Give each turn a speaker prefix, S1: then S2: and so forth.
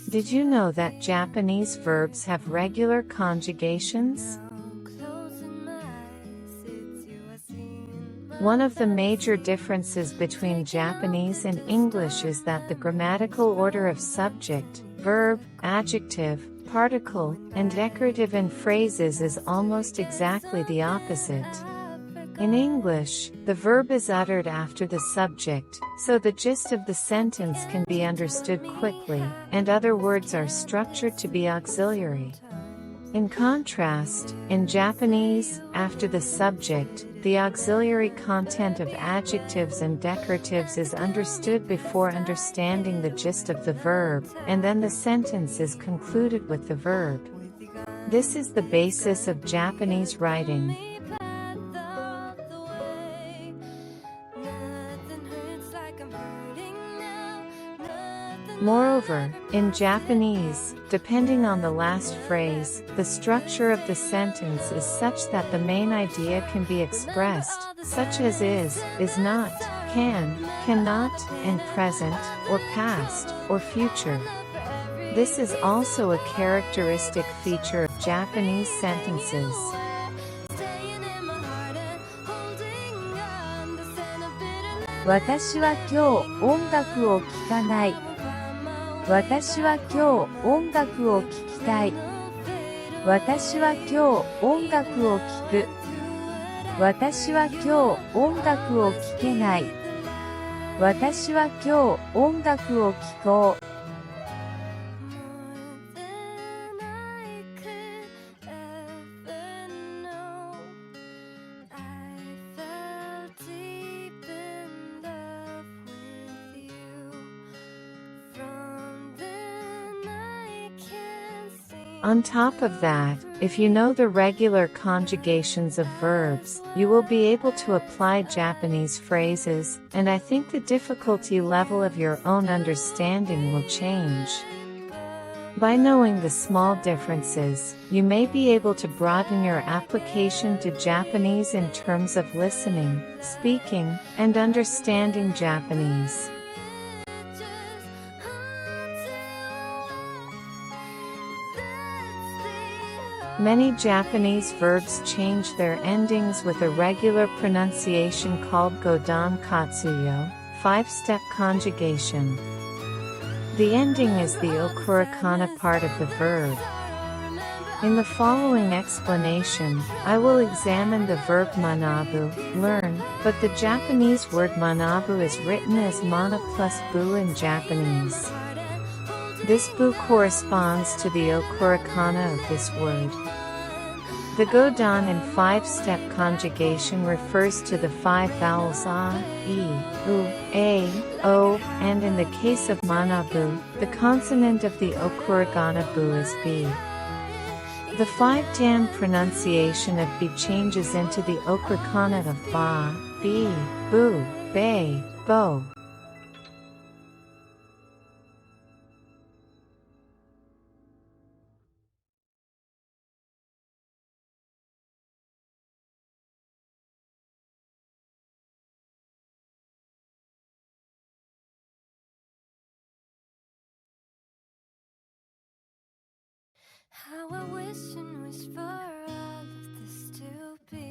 S1: Did you know that Japanese verbs have regular conjugations? One of the major differences between Japanese and English is that the grammatical order of subject, verb, adjective, particle, and decorative in phrases is almost exactly the opposite. In English, the verb is uttered after the subject, so the gist of the sentence can be understood quickly, and other words are structured to be auxiliary. In contrast, in Japanese, after the subject, the auxiliary content of adjectives and decoratives is understood before understanding the gist of the verb, and then the sentence is concluded with the verb. This is the basis of Japanese writing. Moreover, in Japanese, depending on the last phrase, the structure of the sentence is such that the main idea can be expressed, such as is not, can, cannot, and present, or past, or future. This is also a characteristic feature of Japanese sentences.
S2: 私は今日音楽を聴かない。私は今日音楽を聴きたい。私は今日音楽を聴く。私は今日音楽を聴けない。私は今日音楽を聴こう。
S1: On top of that, if you know the regular conjugations of verbs, you will be able to apply Japanese phrases, and I think the difficulty level of your own understanding will change. By knowing the small differences, you may be able to broaden your application to Japanese in terms of listening, speaking, and understanding Japanese. Many Japanese verbs change their endings with a regular pronunciation called Godan Katsuyo, 5-step conjugation. The ending is the okurikana part of the verb. In the following explanation, I will examine the verb manabu, learn, but the Japanese word manabu is written as mana plus bu in Japanese. This bu corresponds to the okurikana of this word. The Godan in 5-step conjugation refers to the 5 vowels a, e, u, a, o, and in the case of manabu, the consonant of the okurigana bu is b. The 5-dan pronunciation of b changes into the okurikana of ba, b, bu, be, bo. How I wish and wish for all of this to be.